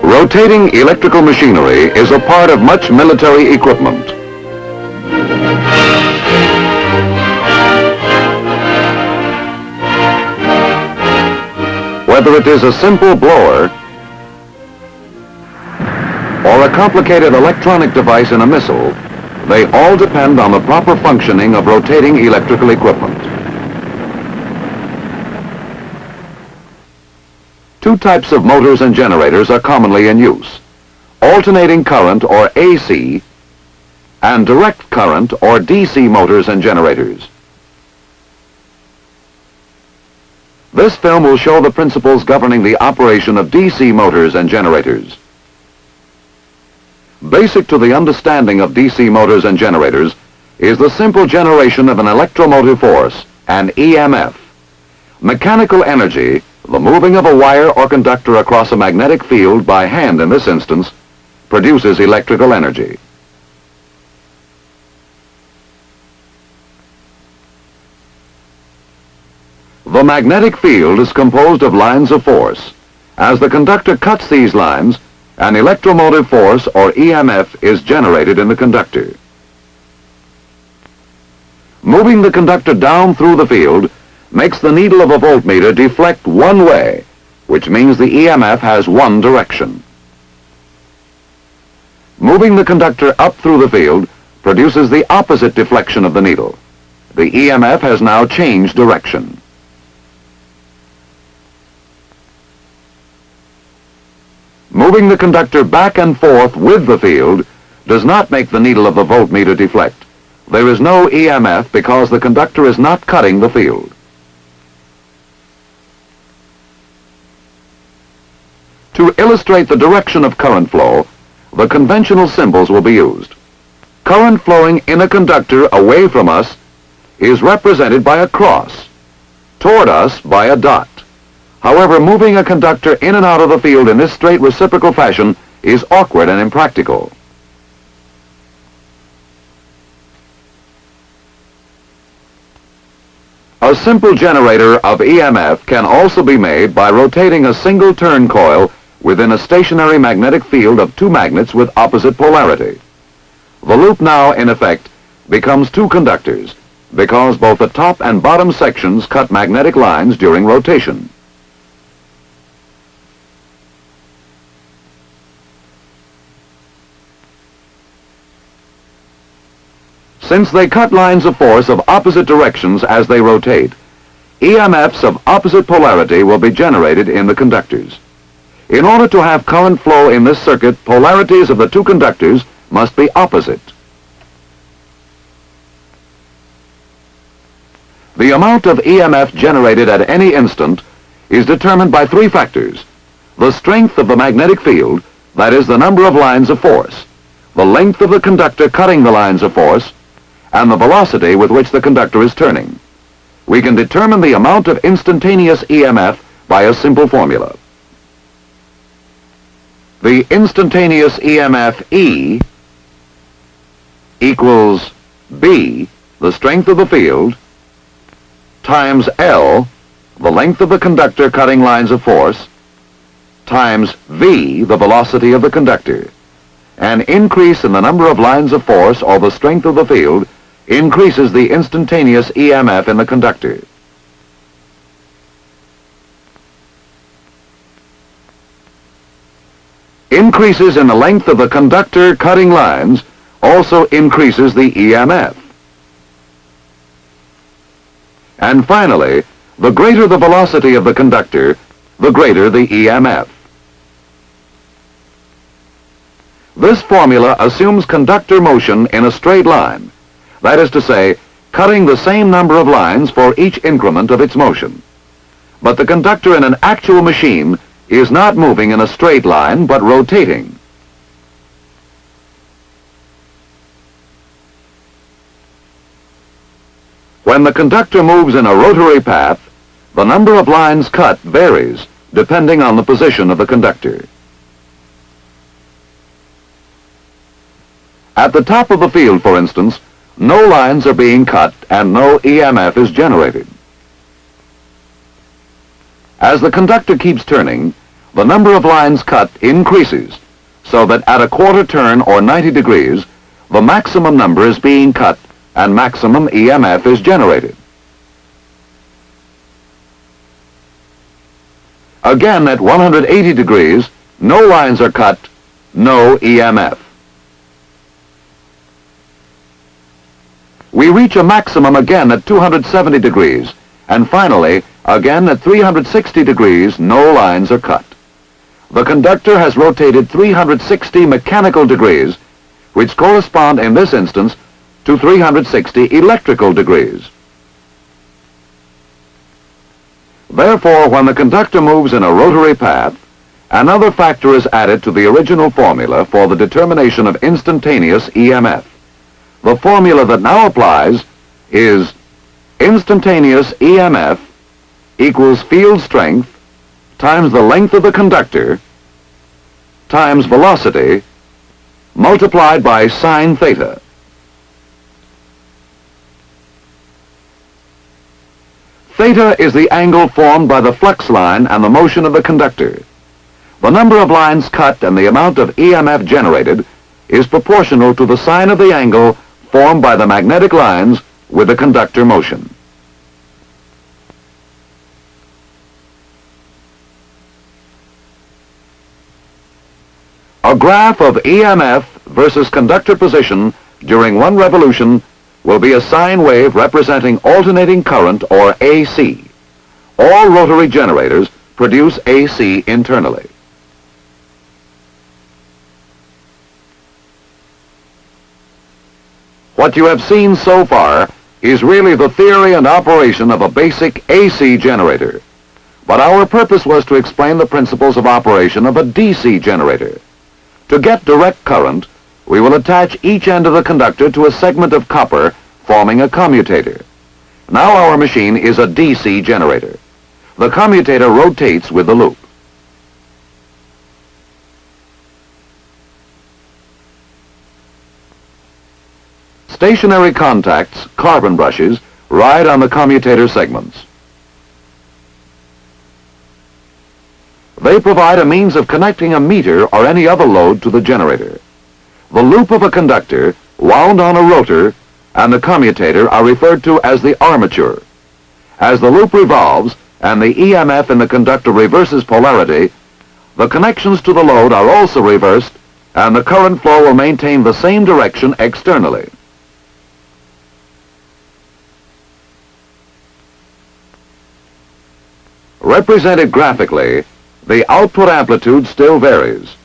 Rotating electrical machinery is a part of much military equipment. Whether it is a simple blower or a complicated electronic device in a missile, they all depend on the proper functioning of rotating electrical equipment. Two types of motors and generators are commonly in use: alternating current or AC and direct current or DC motors and generators. This film will show the principles governing the operation of DC motors and generators. Basic to the understanding of DC motors and generators is the simple generation of an electromotive force, an EMF. Mechanical energy, the moving of a wire or conductor across a magnetic field by hand in this instance, produces electrical energy. The magnetic field is composed of lines of force. As the conductor cuts these lines, an electromotive force or EMF is generated in the conductor. Moving the conductor down through the field makes the needle of a voltmeter deflect one way, which means the EMF has one direction. Moving the conductor up through the field produces the opposite deflection of the needle. The EMF has now changed direction. Moving the conductor back and forth with the field does not make the needle of the voltmeter deflect. There is no EMF because the conductor is not cutting the field. To illustrate the direction of current flow, the conventional symbols will be used. Current flowing in a conductor away from us is represented by a cross, toward us by a dot. However, moving a conductor in and out of the field in this straight reciprocal fashion is awkward and impractical. A simple generator of EMF can also be made by rotating a single turn coil within a stationary magnetic field of two magnets with opposite polarity. The loop now, in effect, becomes two conductors because both the top and bottom sections cut magnetic lines during rotation. Since they cut lines of force of opposite directions as they rotate, EMFs of opposite polarity will be generated in the conductors. In order to have current flow in this circuit, polarities of the two conductors must be opposite. The amount of EMF generated at any instant is determined by three factors: the strength of the magnetic field, that is, the number of lines of force, the length of the conductor cutting the lines of force, and the velocity with which the conductor is turning. We can determine the amount of instantaneous EMF by a simple formula. The instantaneous EMF E equals B, the strength of the field, times L, the length of the conductor cutting lines of force, times V, the velocity of the conductor. An increase in the number of lines of force or the strength of the field increases the instantaneous EMF in the conductor. Increases in the length of the conductor cutting lines also increases the EMF. And finally, the greater the velocity of the conductor, the greater the EMF. This formula assumes conductor motion in a straight line, that is to say, cutting the same number of lines for each increment of its motion. But the conductor in an actual machine is not moving in a straight line, but rotating. When the conductor moves in a rotary path, the number of lines cut varies depending on the position of the conductor. At the top of the field, for instance, no lines are being cut and no EMF is generated. As the conductor keeps turning, the number of lines cut increases, so that at a quarter turn or 90 degrees, the maximum number is being cut and maximum EMF is generated. Again, at 180 degrees, no lines are cut, no EMF. We reach a maximum again at 270 degrees, and finally, again at 360 degrees, no lines are cut. The conductor has rotated 360 mechanical degrees, which correspond in this instance to 360 electrical degrees. Therefore, when the conductor moves in a rotary path, another factor is added to the original formula for the determination of instantaneous EMF. The formula that now applies is instantaneous EMF equals field strength times the length of the conductor times velocity multiplied by sine theta. Theta is the angle formed by the flux line and the motion of the conductor. The number of lines cut and the amount of EMF generated is proportional to the sine of the angle formed by the magnetic lines with the conductor motion. A graph of EMF versus conductor position during one revolution will be a sine wave representing alternating current, or AC. All rotary generators produce AC internally. What you have seen so far is really the theory and operation of a basic AC generator, but our purpose was to explain the principles of operation of a DC generator. To get direct current, we will attach each end of the conductor to a segment of copper forming a commutator. Now our machine is a DC generator. The commutator rotates with the loop. Stationary contacts, carbon brushes, ride on the commutator segments. They provide a means of connecting a meter or any other load to the generator. The loop of a conductor, wound on a rotor, and the commutator are referred to as the armature. As the loop revolves and the EMF in the conductor reverses polarity, the connections to the load are also reversed and the current flow will maintain the same direction externally. Represented graphically, the output amplitude still varies.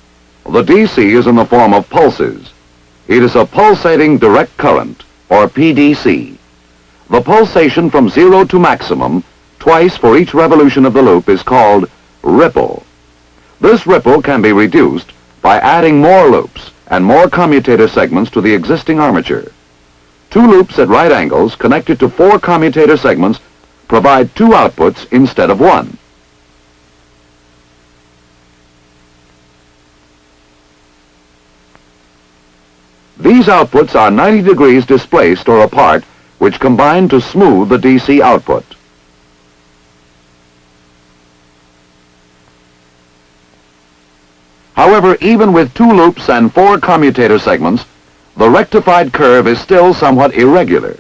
The DC is in the form of pulses. It is a pulsating direct current, or PDC. The pulsation from 0 to maximum, twice for each revolution of the loop, is called ripple. This ripple can be reduced by adding more loops and more commutator segments to the existing armature. 2 loops at right angles connected to 4 commutator segments provide 2 outputs instead of 1. These outputs are 90 degrees displaced or apart, which combine to smooth the DC output. However, even with 2 loops and 4 commutator segments, the rectified curve is still somewhat irregular.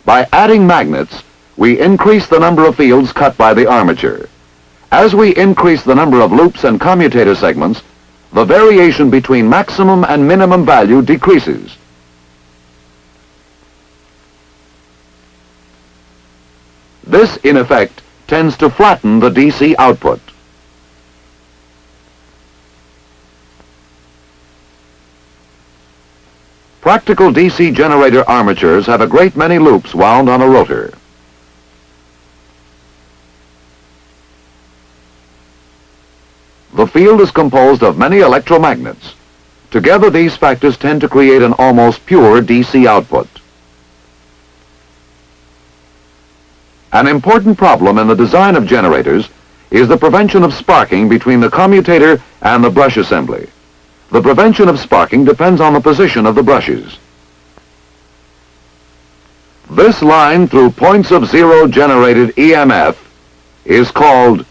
By adding magnets, we increase the number of fields cut by the armature. As we increase the number of loops and commutator segments, the variation between maximum and minimum value decreases. This, in effect, tends to flatten the DC output. Practical DC generator armatures have a great many loops wound on a rotor. The field is composed of many electromagnets. Together, these factors tend to create an almost pure DC output. An important problem in the design of generators is the prevention of sparking between the commutator and the brush assembly. The prevention of sparking depends on the position of the brushes. This line through points of zero generated EMF is called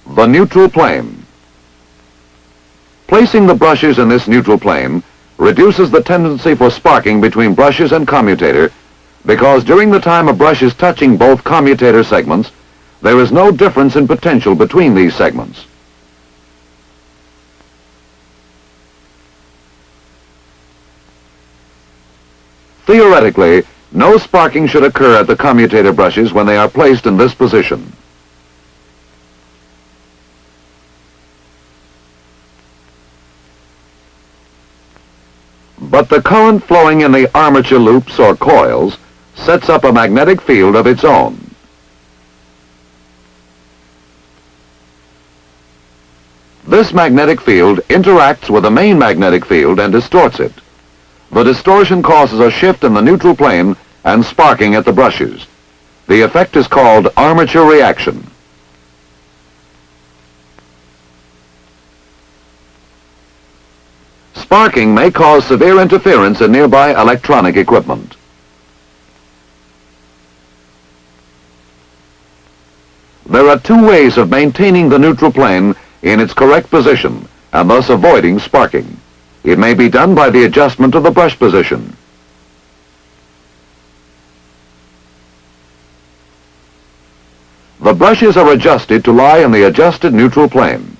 the neutral plane. Placing the brushes in this neutral plane reduces the tendency for sparking between brushes and commutator, because during the time a brush is touching both commutator segments, there is no difference in potential between these segments. Theoretically, no sparking should occur at the commutator brushes when they are placed in this position. But the current flowing in the armature loops or coils sets up a magnetic field of its own. This magnetic field interacts with the main magnetic field and distorts it. The distortion causes a shift in the neutral plane and sparking at the brushes. The effect is called armature reaction. Sparking may cause severe interference in nearby electronic equipment. There are two ways of maintaining the neutral plane in its correct position and thus avoiding sparking. It may be done by the adjustment of the brush position. The brushes are adjusted to lie in the adjusted neutral plane.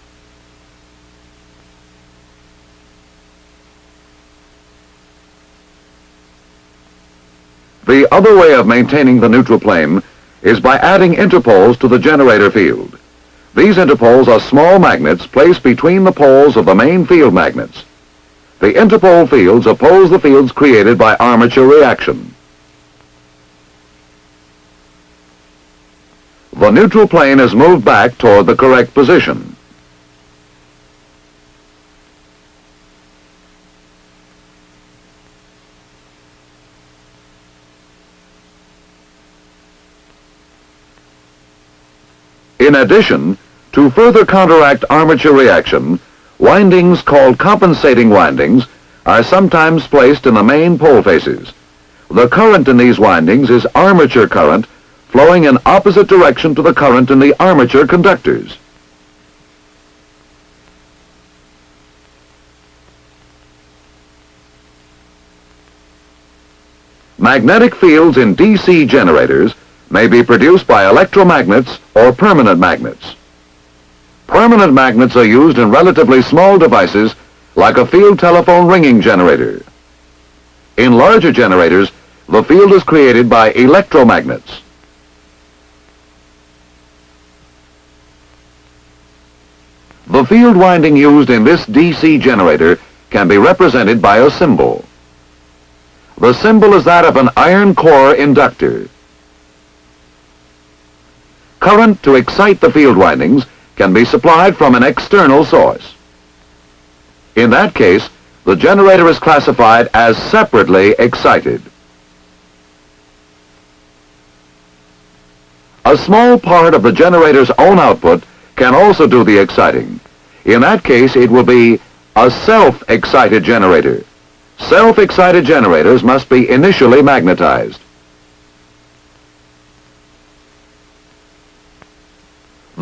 The other way of maintaining the neutral plane is by adding interpoles to the generator field. These interpoles are small magnets placed between the poles of the main field magnets. The interpole fields oppose the fields created by armature reaction. The neutral plane is moved back toward the correct position. In addition, to further counteract armature reaction, windings called compensating windings are sometimes placed in the main pole faces. The current in these windings is armature current flowing in opposite direction to the current in the armature conductors. Magnetic fields in DC generators may be produced by electromagnets or permanent magnets. Permanent magnets are used in relatively small devices like a field telephone ringing generator. In larger generators, the field is created by electromagnets. The field winding used in this DC generator can be represented by a symbol. The symbol is that of an iron core inductor. Current to excite the field windings can be supplied from an external source. In that case, the generator is classified as separately excited. A small part of the generator's own output can also do the exciting. In that case, it will be a self-excited generator. Self-excited generators must be initially magnetized.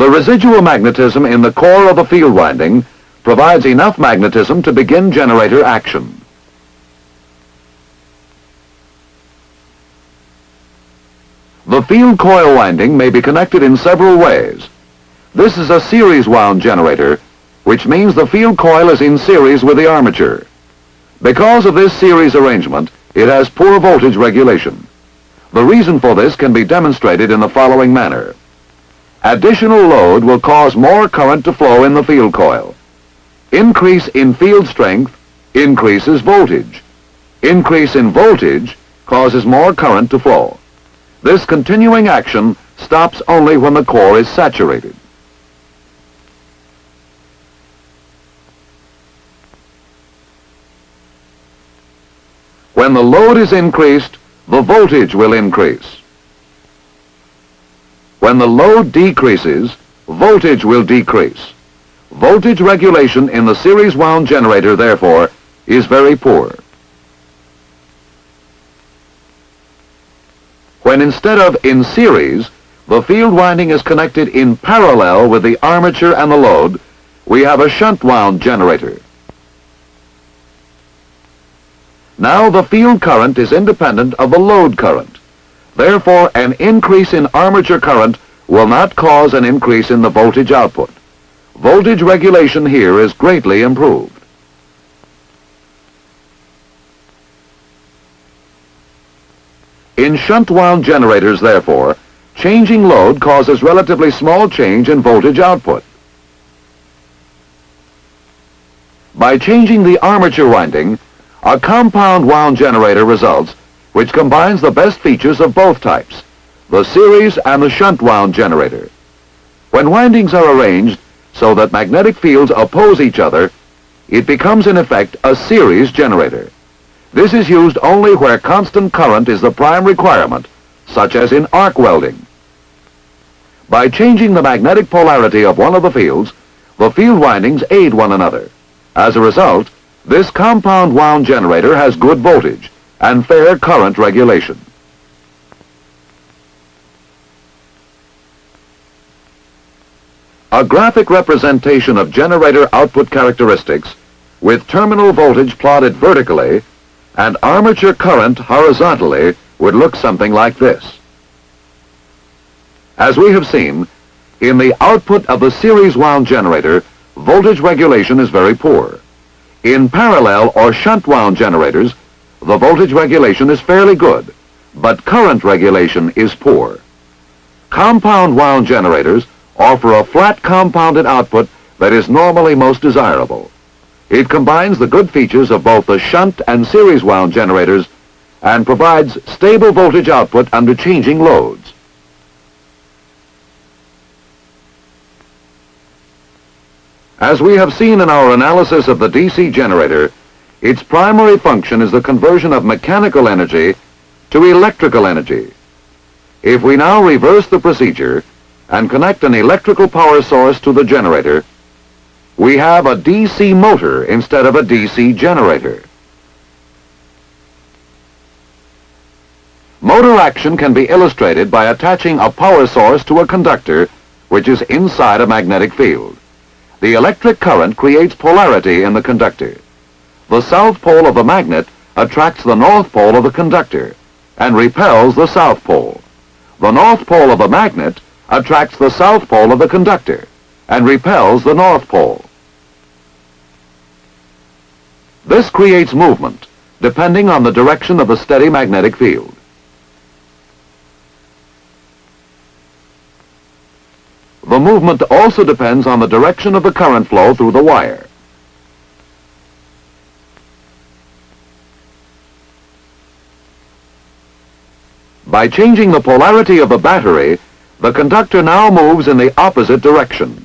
The residual magnetism in the core of the field winding provides enough magnetism to begin generator action. The field coil winding may be connected in several ways. This is a series wound generator, which means the field coil is in series with the armature. Because of this series arrangement, it has poor voltage regulation. The reason for this can be demonstrated in the following manner. Additional load will cause more current to flow in the field coil. Increase in field strength increases voltage. Increase in voltage causes more current to flow. This continuing action stops only when the core is saturated. When the load is increased, the voltage will increase. When the load decreases, voltage will decrease. Voltage regulation in the series wound generator, therefore, is very poor. When instead of in series, the field winding is connected in parallel with the armature and the load, we have a shunt wound generator. Now the field current is independent of the load current. Therefore, an increase in armature current will not cause an increase in the voltage output. Voltage regulation here is greatly improved. In shunt wound generators, therefore, changing load causes relatively small change in voltage output. By changing the armature winding, a compound wound generator results, which combines the best features of both types, the series and the shunt wound generator. When windings are arranged so that magnetic fields oppose each other, it becomes in effect a series generator. This is used only where constant current is the prime requirement, such as in arc welding. By changing the magnetic polarity of one of the fields, the field windings aid one another. As a result, this compound wound generator has good voltage and fair current regulation. A graphic representation of generator output characteristics with terminal voltage plotted vertically and armature current horizontally would look something like this. As we have seen, in the output of the series wound generator, voltage regulation is very poor. In parallel or shunt wound generators, the voltage regulation is fairly good, but current regulation is poor. Compound wound generators offer a flat compounded output that is normally most desirable. It combines the good features of both the shunt and series wound generators and provides stable voltage output under changing loads. As we have seen in our analysis of the DC generator, its primary function is the conversion of mechanical energy to electrical energy. If we now reverse the procedure and connect an electrical power source to the generator, we have a DC motor instead of a DC generator. Motor action can be illustrated by attaching a power source to a conductor which is inside a magnetic field. The electric current creates polarity in the conductor. The south pole of the magnet attracts the north pole of the conductor and repels the south pole. The north pole of the magnet attracts the south pole of the conductor and repels the north pole. This creates movement, depending on the direction of the steady magnetic field. The movement also depends on the direction of the current flow through the wire. By changing the polarity of the battery, the conductor now moves in the opposite direction.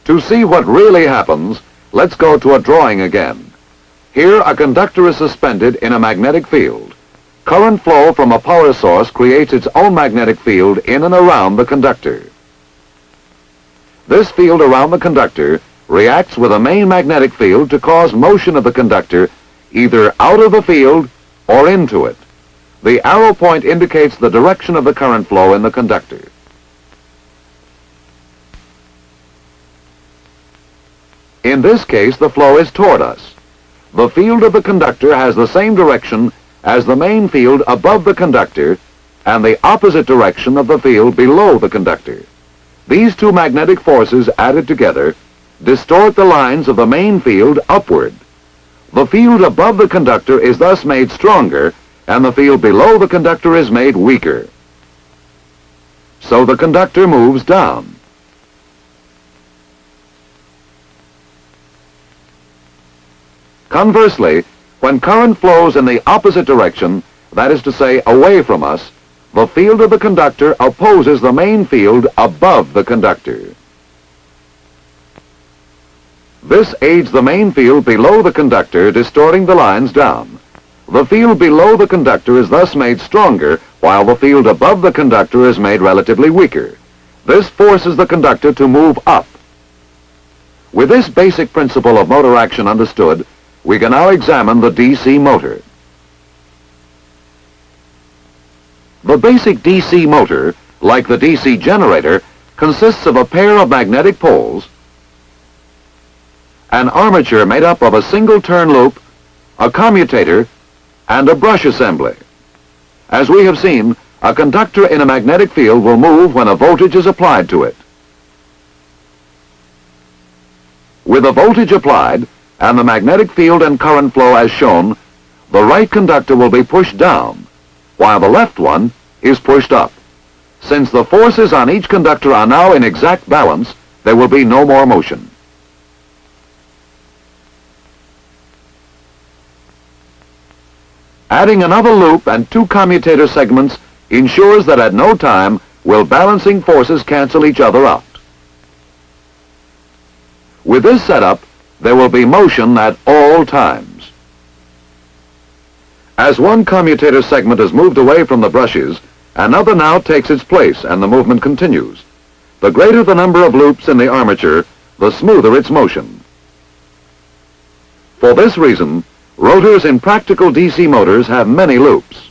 To see what really happens, let's go to a drawing again. Here, a conductor is suspended in a magnetic field. Current flow from a power source creates its own magnetic field in and around the conductor. This field around the conductor reacts with a main magnetic field to cause motion of the conductor either out of the field or into it. The arrow point indicates the direction of the current flow in the conductor. In this case, the flow is toward us. The field of the conductor has the same direction as the main field above the conductor and the opposite direction of the field below the conductor. These two magnetic forces added together distort the lines of the main field upward. The field above the conductor is thus made stronger and the field below the conductor is made weaker. So the conductor moves down. Conversely, when current flows in the opposite direction, that is to say, away from us, the field of the conductor opposes the main field above the conductor. This aids the main field below the conductor, distorting the lines down. The field below the conductor is thus made stronger, while the field above the conductor is made relatively weaker. This forces the conductor to move up. With this basic principle of motor action understood, we can now examine the DC motor. The basic DC motor, like the DC generator, consists of a pair of magnetic poles, an armature made up of a single turn loop, a commutator, and a brush assembly. As we have seen, a conductor in a magnetic field will move when a voltage is applied to it. With a voltage applied, and the magnetic field and current flow as shown, the right conductor will be pushed down, while the left one is pushed up. Since the forces on each conductor are now in exact balance, there will be no more motion. Adding another loop and two commutator segments ensures that at no time will balancing forces cancel each other out. With this setup, there will be motion at all times. As one commutator segment is moved away from the brushes, another now takes its place and the movement continues. The greater the number of loops in the armature, the smoother its motion. For this reason, rotors in practical DC motors have many loops.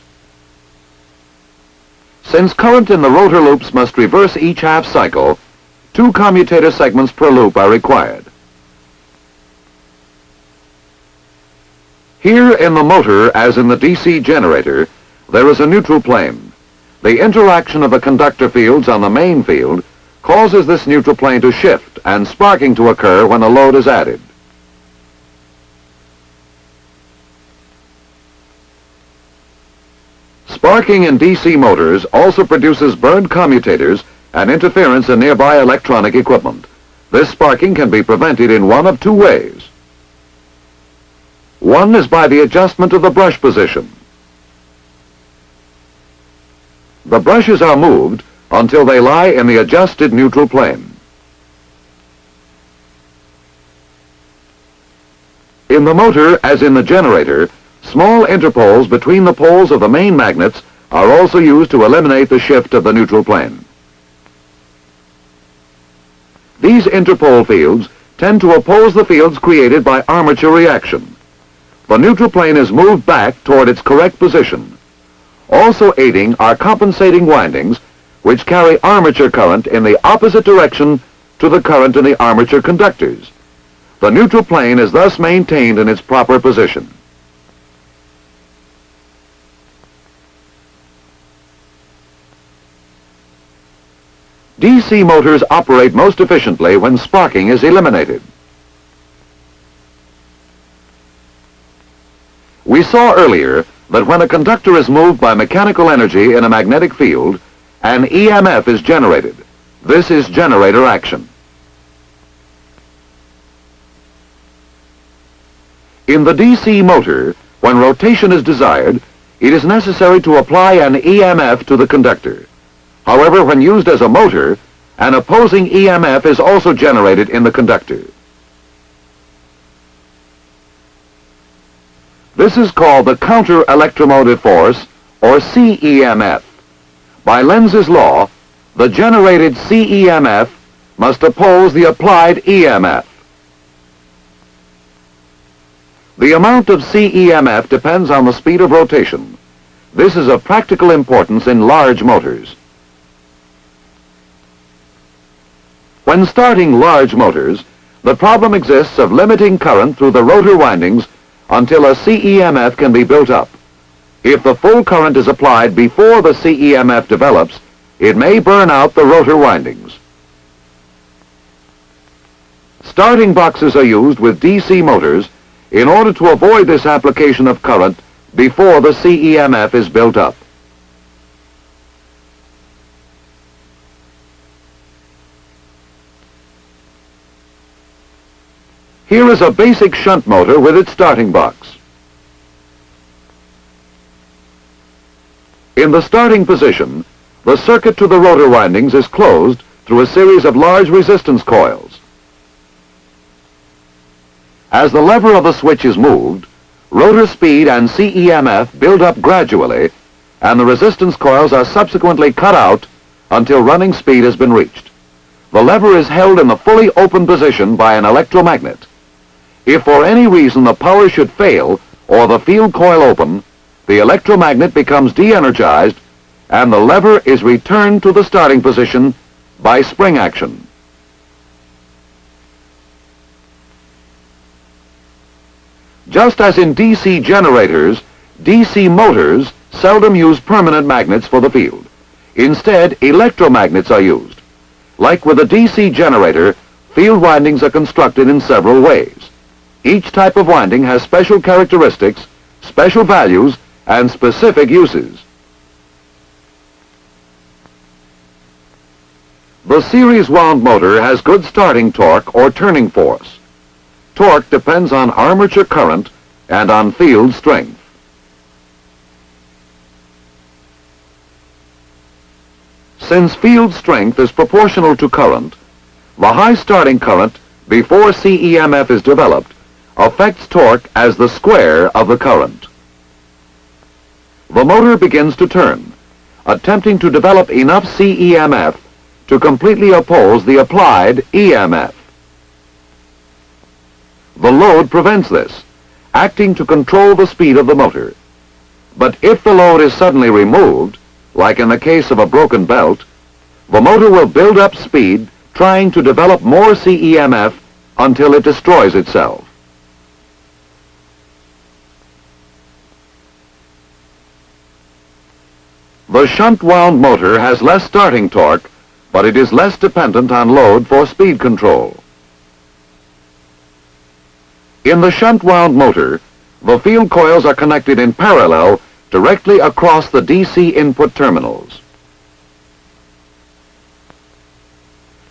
Since current in the rotor loops must reverse each half cycle, two commutator segments per loop are required. Here in the motor, as in the DC generator, there is a neutral plane. The interaction of the conductor fields on the main field causes this neutral plane to shift and sparking to occur when a load is added. Sparking in DC motors also produces burned commutators and interference in nearby electronic equipment. This sparking can be prevented in one of two ways. One is by the adjustment of the brush position. The brushes are moved until they lie in the adjusted neutral plane. In the motor, as in the generator, small interpoles between the poles of the main magnets are also used to eliminate the shift of the neutral plane. These interpole fields tend to oppose the fields created by armature reaction. The neutral plane is moved back toward its correct position. Also aiding are compensating windings, which carry armature current in the opposite direction to the current in the armature conductors. The neutral plane is thus maintained in its proper position. DC motors operate most efficiently when sparking is eliminated. We saw earlier that when a conductor is moved by mechanical energy in a magnetic field, an EMF is generated. This is generator action. In the DC motor, when rotation is desired, it is necessary to apply an EMF to the conductor. However, when used as a motor, an opposing EMF is also generated in the conductor. This is called the counter-electromotive force, or CEMF. By Lenz's law, the generated CEMF must oppose the applied EMF. The amount of CEMF depends on the speed of rotation. This is of practical importance in large motors. When starting large motors, the problem exists of limiting current through the rotor windings until a CEMF can be built up. If the full current is applied before the CEMF develops, it may burn out the rotor windings. Starting boxes are used with DC motors in order to avoid this application of current before the CEMF is built up. Here is a basic shunt motor with its starting box. In the starting position, the circuit to the rotor windings is closed through a series of large resistance coils. As the lever of the switch is moved, rotor speed and CEMF build up gradually, and the resistance coils are subsequently cut out until running speed has been reached. The lever is held in the fully open position by an electromagnet. If for any reason the power should fail or the field coil open, the electromagnet becomes de-energized and the lever is returned to the starting position by spring action. Just as in DC generators, DC motors seldom use permanent magnets for the field. Instead, electromagnets are used. Like with a DC generator, field windings are constructed in several ways. Each type of winding has special characteristics, special values, and specific uses. The series wound motor has good starting torque or turning force. Torque depends on armature current and on field strength. Since field strength is proportional to current, the high starting current before CEMF is developed affects torque as the square of the current. The motor begins to turn, attempting to develop enough CEMF to completely oppose the applied EMF. The load prevents this, acting to control the speed of the motor. But if the load is suddenly removed, like in the case of a broken belt, the motor will build up speed trying to develop more CEMF until it destroys itself. The shunt wound motor has less starting torque, but it is less dependent on load for speed control. In the shunt wound motor, the field coils are connected in parallel directly across the DC input terminals.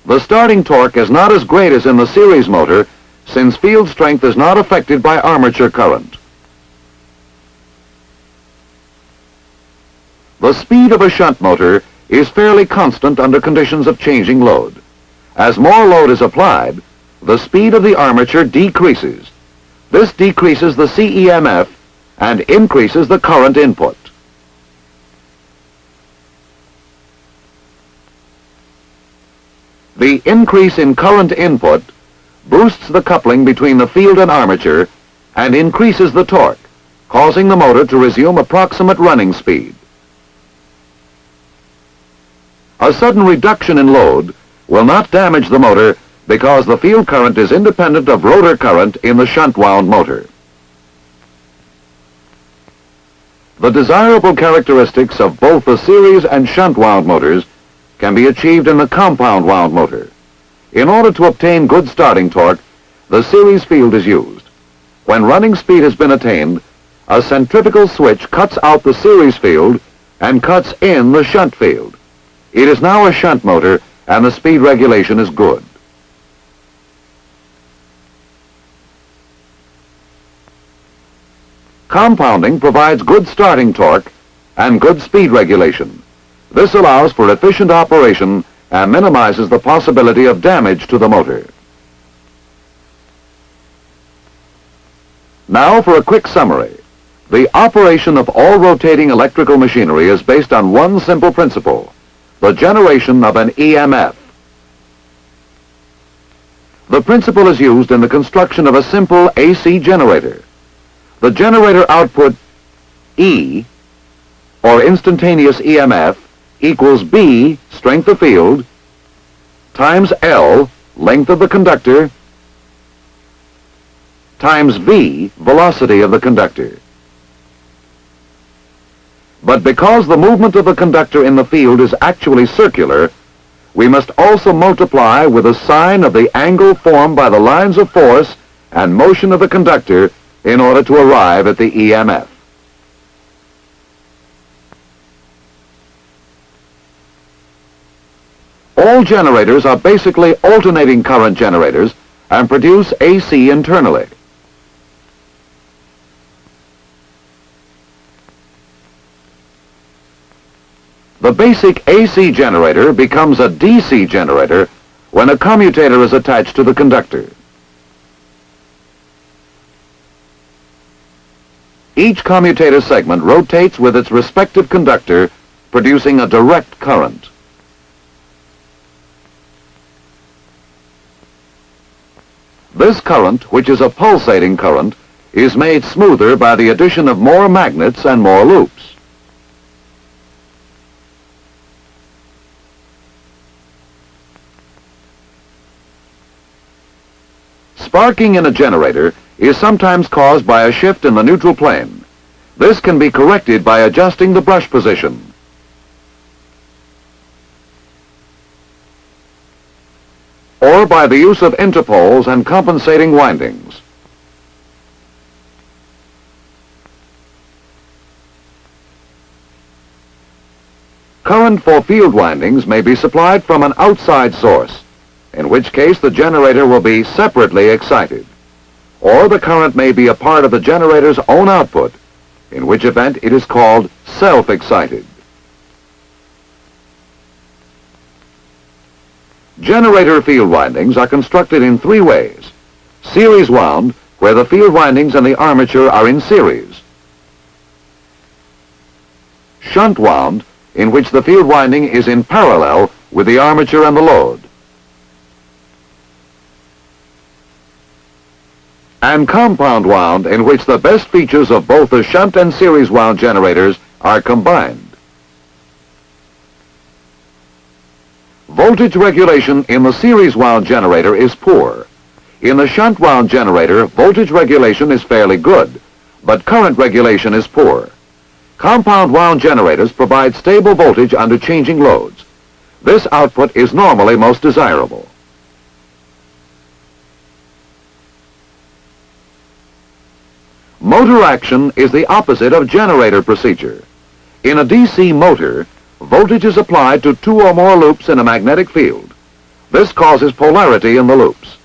The starting torque is not as great as in the series motor since field strength is not affected by armature current. The speed of a shunt motor is fairly constant under conditions of changing load. As more load is applied, the speed of the armature decreases. This decreases the CEMF and increases the current input. The increase in current input boosts the coupling between the field and armature and increases the torque, causing the motor to resume approximate running speed. A sudden reduction in load will not damage the motor because the field current is independent of rotor current in the shunt wound motor. The desirable characteristics of both the series and shunt wound motors can be achieved in the compound wound motor. In order to obtain good starting torque, the series field is used. When running speed has been attained, a centrifugal switch cuts out the series field and cuts in the shunt field. It is now a shunt motor and the speed regulation is good. Compounding provides good starting torque and good speed regulation. This allows for efficient operation and minimizes the possibility of damage to the motor. Now for a quick summary. The operation of all rotating electrical machinery is based on one simple principle: the generation of an EMF. The principle is used in the construction of a simple AC generator. The generator output E, or instantaneous EMF, equals B, strength of field, times L, length of the conductor, times V, velocity of the conductor. But because the movement of the conductor in the field is actually circular, we must also multiply with a sine of the angle formed by the lines of force and motion of the conductor in order to arrive at the EMF. All generators are basically alternating current generators and produce AC internally. The basic AC generator becomes a DC generator when a commutator is attached to the conductor. Each commutator segment rotates with its respective conductor, producing a direct current. This current, which is a pulsating current, is made smoother by the addition of more magnets and more loops. Sparking in a generator is sometimes caused by a shift in the neutral plane. This can be corrected by adjusting the brush position. Or by the use of interpoles and compensating windings. Current for field windings may be supplied from an outside source, in which case the generator will be separately excited. Or the current may be a part of the generator's own output, in which event it is called self-excited. Generator field windings are constructed in three ways. Series wound, where the field windings and the armature are in series. Shunt wound, in which the field winding is in parallel with the armature and the load. And compound wound, in which the best features of both the shunt and series wound generators are combined. Voltage regulation in the series wound generator is poor. In the shunt wound generator, voltage regulation is fairly good, but current regulation is poor. Compound wound generators provide stable voltage under changing loads. This output is normally most desirable. Motor action is the opposite of generator procedure. In a DC motor, voltage is applied to two or more loops in a magnetic field. This causes polarity in the loops.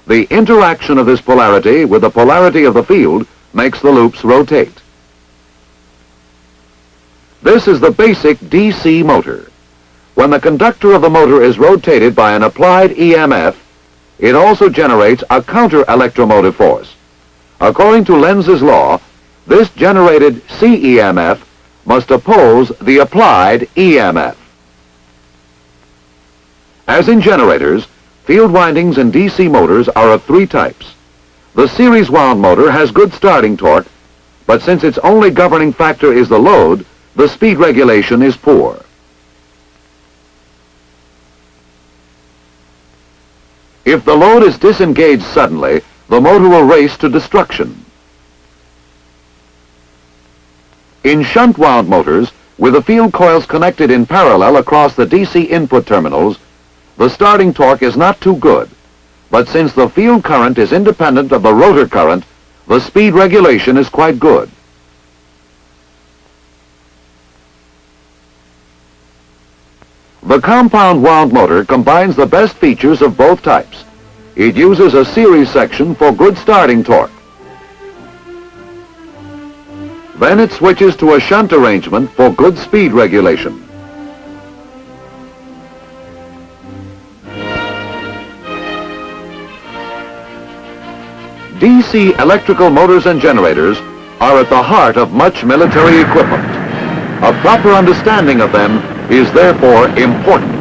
The interaction of this polarity with the polarity of the field makes the loops rotate. This is the basic DC motor. When the conductor of the motor is rotated by an applied EMF, it also generates a counter-electromotive force. According to Lenz's law, this generated CEMF must oppose the applied EMF. As in generators, field windings in DC motors are of three types. The series wound motor has good starting torque, but since its only governing factor is the load, the speed regulation is poor. If the load is disengaged suddenly, the motor will race to destruction. In shunt wound motors, with the field coils connected in parallel across the DC input terminals, the starting torque is not too good, but since the field current is independent of the rotor current, the speed regulation is quite good. The compound wound motor combines the best features of both types. It uses a series section for good starting torque. Then it switches to a shunt arrangement for good speed regulation. DC electrical motors and generators are at the heart of much military equipment. A proper understanding of them is therefore important.